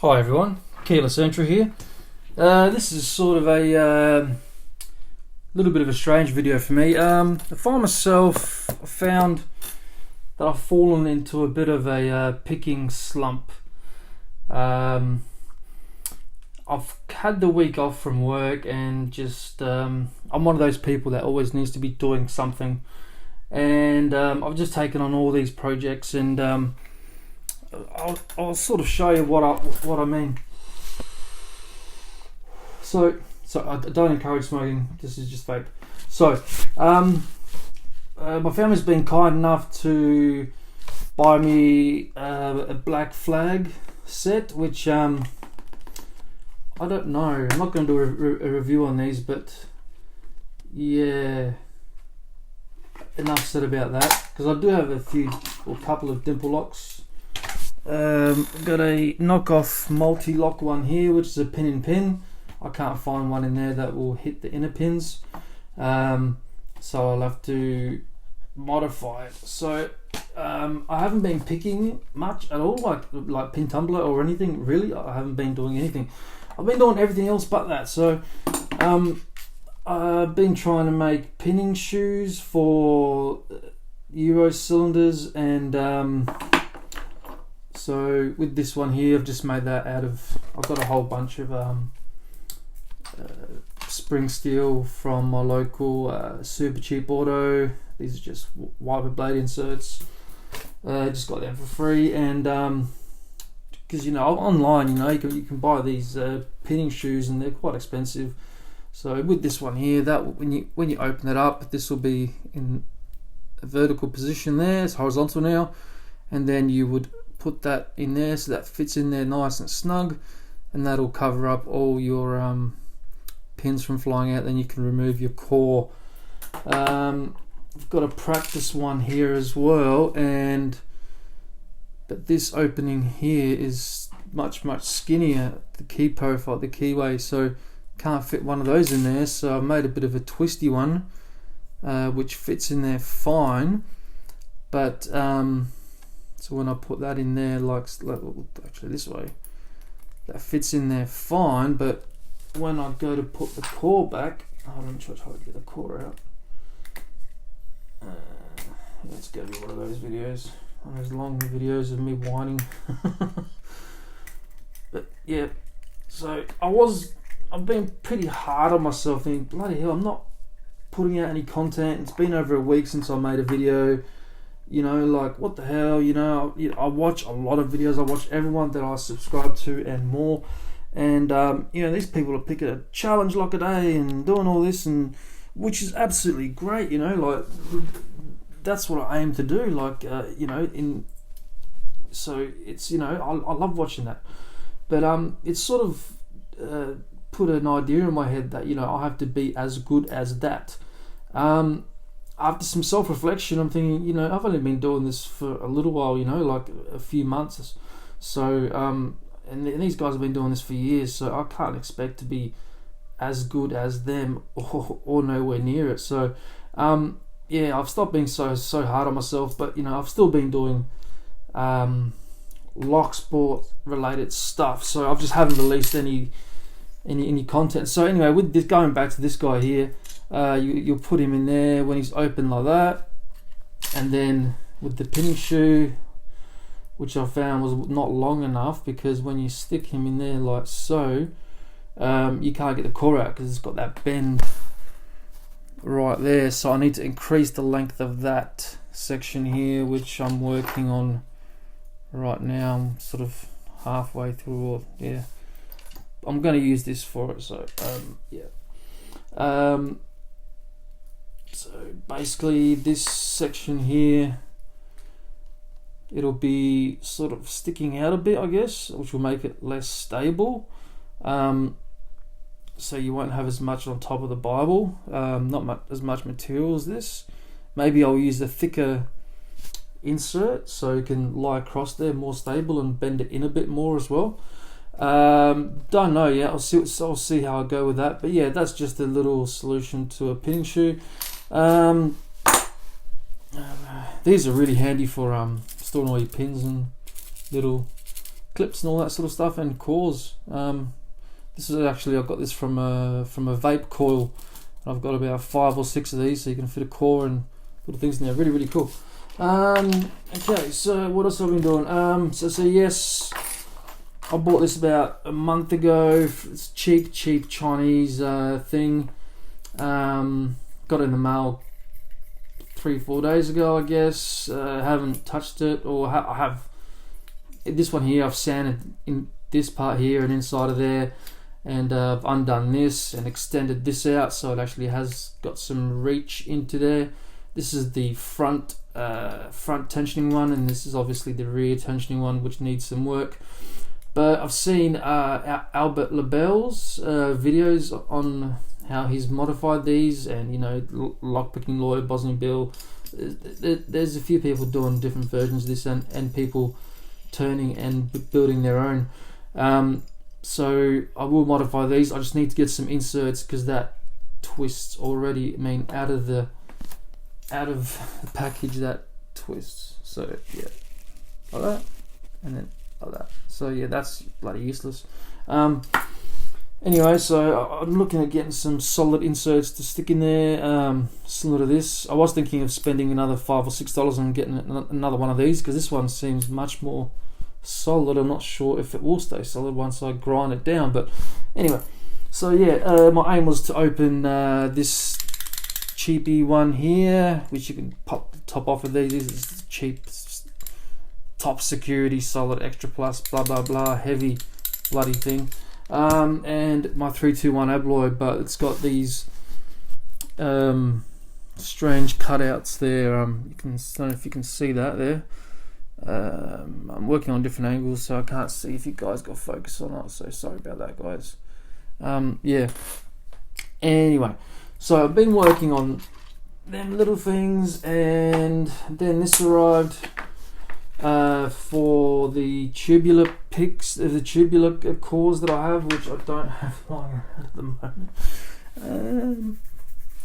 Hi everyone, Keyless Entry here. This is sort of a little bit of a strange video for me. I find myself, I found that I've fallen into a bit of a picking slump. I've had the week off from work and just I'm one of those people that always needs to be doing something, and I've just taken on all these projects, and I'll sort of show you what I mean. So I don't encourage smoking. This is just vape. So my family's been kind enough to buy me a Black Flag set, which I don't know. I'm not going to do a review on these, but yeah, enough said about that, because I do have a couple of Dimple Locks. Got a knockoff multi-lock one here, which is a pin in pin. I can't find one in there that will hit the inner pins, so I'll have to modify it. So I haven't been picking much at all, like pin tumbler or anything really. I haven't been doing anything. I've been doing everything else but that. So I've been trying to make pinning shoes for Euro cylinders, and so with this one here, I've just made that out of, I've got a whole bunch of spring steel from my local Super Cheap Auto. These are just wiper blade inserts. Just got them for free, and because online, you can buy these pinning shoes, and they're quite expensive. So with this one here, that when you open it up, this will be in a vertical position there. It's horizontal now, and then you would put that in there so that fits in there nice and snug, and that'll cover up all your pins from flying out. Then you can remove your core. I've got a practice one here as well, but this opening here is much skinnier, the key profile, the keyway, so can't fit one of those in there. So I made a bit of a twisty one, which fits in there fine, but so when I put that in there, actually this way, that fits in there fine. But when I go to put the core back, hold on, try to get the core out. It's going to be one of those videos, one of those long videos of me whining. But yeah, so I've been pretty hard on myself, thinking, bloody hell, I'm not putting out any content. It's been over a week since I made a video. What the hell, I watch a lot of videos. I watch everyone that I subscribe to and more. And, these people are picking a challenge lock a day and doing all this, and which is absolutely great, that's what I aim to do. So it's, I love watching that. But it's sort of put an idea in my head that, I have to be as good as that. After some self-reflection, I'm thinking, I've only been doing this for a little while, like a few months. So, and these guys have been doing this for years, so I can't expect to be as good as them or nowhere near it. So, I've stopped being so hard on myself, but, I've still been doing lock sport related stuff. So I just haven't released any content. So anyway, with this, going back to this guy here, you'll put him in there when he's open like that, and then with the pinning shoe, which I found was not long enough, because when you stick him in there like so, you can't get the core out because it's got that bend right there. So I need to increase the length of that section here, which I'm working on right now. I'm sort of halfway through, or yeah, I'm going to use this for it. So so basically this section here, it'll be sort of sticking out a bit, I guess, which will make it less stable. So you won't have as much on top of the Bible, as much material as this. Maybe I'll use a thicker insert so it can lie across there more stable and bend it in a bit more as well. Don't know yet. I'll see how I go with that. But yeah, that's just a little solution to a pinning shoe. These are really handy for storing all your pins and little clips and all that sort of stuff, and cores. This is actually, I got this from a vape coil. I've got about 5 or 6 of these, so you can fit a core and little things in there. Really, really cool. Okay, so what else have I been doing? So yes, I bought this about a month ago. It's cheap Chinese thing. Got it in the mail 3-4 days ago, I guess. Haven't touched it, or I have. This one here, I've sanded in this part here and inside of there, and I've undone this and extended this out so it actually has got some reach into there. This is the front tensioning one, and this is obviously the rear tensioning one, which needs some work. But I've seen Albert Labelle's videos on how he's modified these, and Lockpicking Lawyer, Bosnian Bill. There's a few people doing different versions of this, and people turning and building their own. So I will modify these. I just need to get some inserts because that twists already. I mean, out of the package, that twists. So yeah, like that, and then like that. So yeah, that's bloody useless. Anyway, so I'm looking at getting some solid inserts to stick in there, similar to this. I was thinking of spending another $5 or $6 on getting another one of these, because this one seems much more solid. I'm not sure if it will stay solid once I grind it down, but anyway. So yeah, my aim was to open this cheapy one here, which you can pop the top off of these. This is cheap, top security, solid, extra plus, blah blah blah, heavy bloody thing. And my 321 Abloy, but it's got these strange cutouts there. I don't know if you can see that there. I'm working on different angles, so I can't see if you guys got focus or not, so sorry about that, guys. Yeah, anyway, so I've been working on them little things, and then this arrived for the tubular picks, the tubular cores that I have, which I don't have lying around at the moment.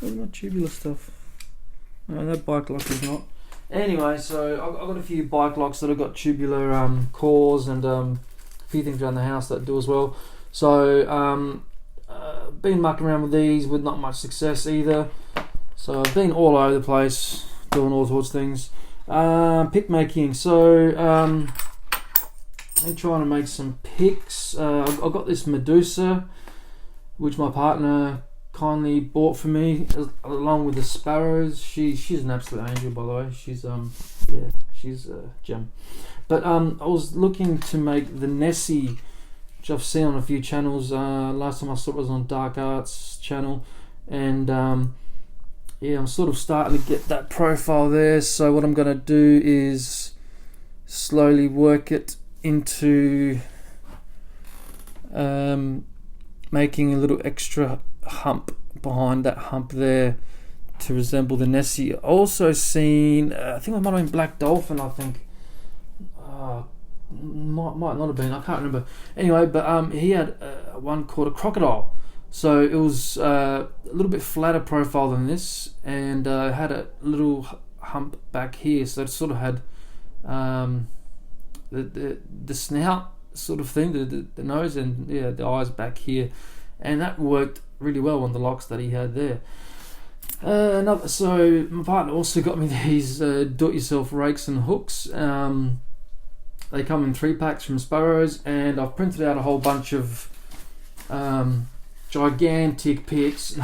Where's my tubular stuff? No, that bike lock is not. Anyway, so I've got a few bike locks that have got tubular cores, and a few things around the house that do as well. So been mucking around with these with not much success either. So I've been all over the place doing all sorts of things. Pick making. So I'm trying to make some picks. I've got this Medusa, which my partner kindly bought for me, along with the sparrows. She's an absolute angel, by the way. She's she's a gem. But I was looking to make the Nessie, which I've seen on a few channels. Last time I saw it was on Dark Arts channel, and yeah, I'm sort of starting to get that profile there. So what I'm going to do is slowly work it into making a little extra hump behind that hump there to resemble the Nessie. Also seen, I think it might have been Black Dolphin, I think. Might not have been, I can't remember. Anyway, but he had one called a crocodile. So it was a little bit flatter profile than this, and had a little hump back here. So it sort of had the snout sort of thing, the nose, and yeah, the eyes back here, and that worked really well on the locks that he had there. So my partner also got me these do-it-yourself rakes and hooks. They come in 3 packs from Sparrows, and I've printed out a whole bunch of gigantic picks.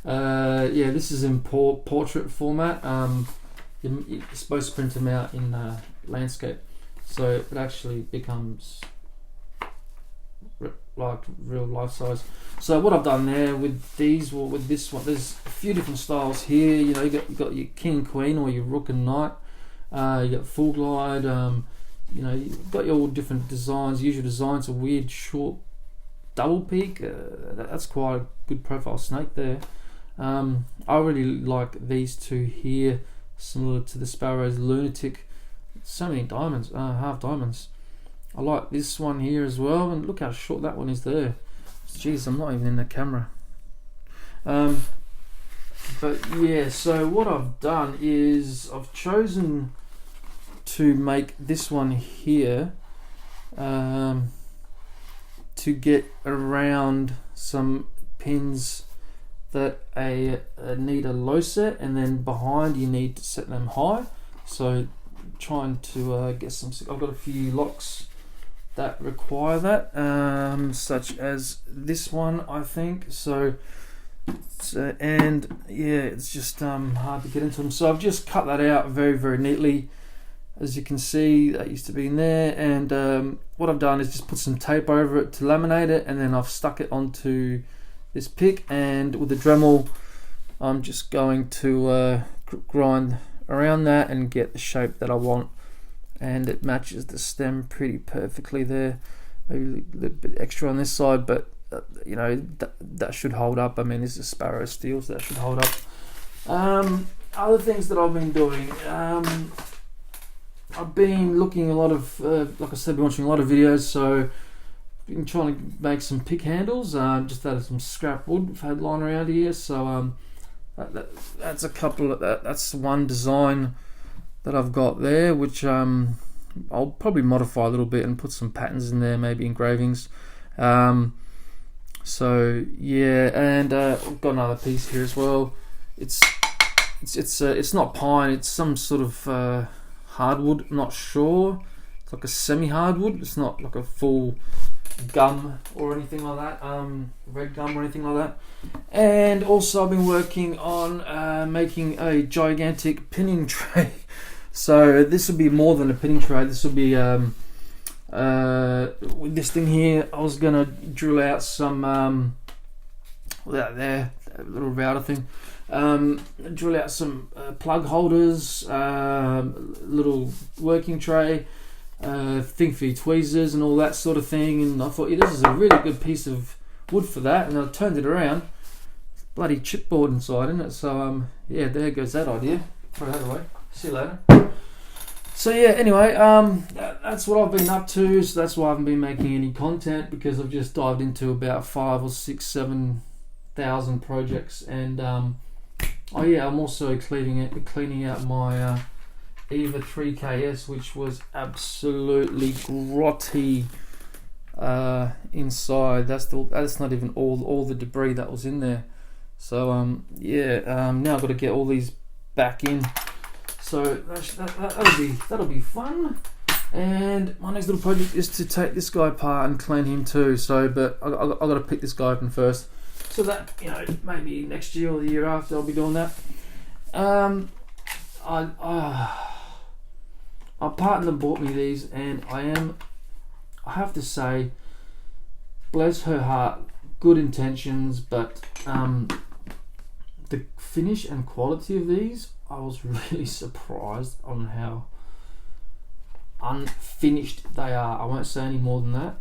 Yeah, this is in portrait format. You're supposed to print them out in landscape, so it actually becomes like real life size. So what I've done there with these, or with this one, there's a few different styles here. You got your king and queen, or your rook and knight. You got full glide. You've got your all different designs. Usual designs, a weird short double peak. That's quite a good profile snake there. I really like these two here, similar to the Sparrow's Lunatic. So many diamonds, half diamonds. I like this one here as well, and look how short that one is there. Jeez, I'm not even in the camera. But yeah, so what I've done is I've chosen to make this one here to get around some pins that need a low set, and then behind you need to set them high. So trying to get some. I've got a few locks that require that, such as this one, I think. So and yeah, it's just hard to get into them. So I've just cut that out very, very neatly. As you can see, that used to be in there, and what I've done is just put some tape over it to laminate it, and then I've stuck it onto this pick, and with the Dremel I'm just going to grind around that and get the shape that I want, and it matches the stem pretty perfectly there. Maybe a little bit extra on this side, but you know, that should hold up. I mean, this is Sparrow steel, so that should hold up. Other things that I've been doing, I've been looking a lot of, like I said, been watching a lot of videos, so been trying to make some pick handles. Just out of some scrap wood we've had lying around here. So that's a couple of that's one design that I've got there, which I'll probably modify a little bit and put some patterns in there, maybe engravings. So yeah, and I've got another piece here as well. It's not pine, it's some sort of hardwood, I'm not sure. It's like a semi-hardwood. It's not like a full gum or anything like that, red gum or anything like that. And also I've been working on making a gigantic pinning tray. So this will be more than a pinning tray. This will be with this thing here. I was gonna drill out some that little router thing, drill out some plug holders, little working tray, thing for your tweezers and all that sort of thing. And I thought, yeah, this is a really good piece of wood for that. And I turned it around, bloody chipboard inside, isn't it? So yeah, there goes that idea. Throw that away. See you later. So yeah, anyway, that's what I've been up to. So that's why I haven't been making any content, because I've just dived into about 5 or 6, 7,000 projects. And oh yeah, I'm also cleaning out my Eva 3KS, which was absolutely grotty inside. That's not even all the debris that was in there. So yeah, now I've got to get all these back in. So that'll be fun. And my next little project is to take this guy apart and clean him too. So, but I got to pick this guy open first. So that, you know, maybe next year or the year after I'll be doing that. My partner bought me these, and I have to say, bless her heart, good intentions, but the finish and quality of these, I was really surprised on how unfinished they are. I won't say any more than that.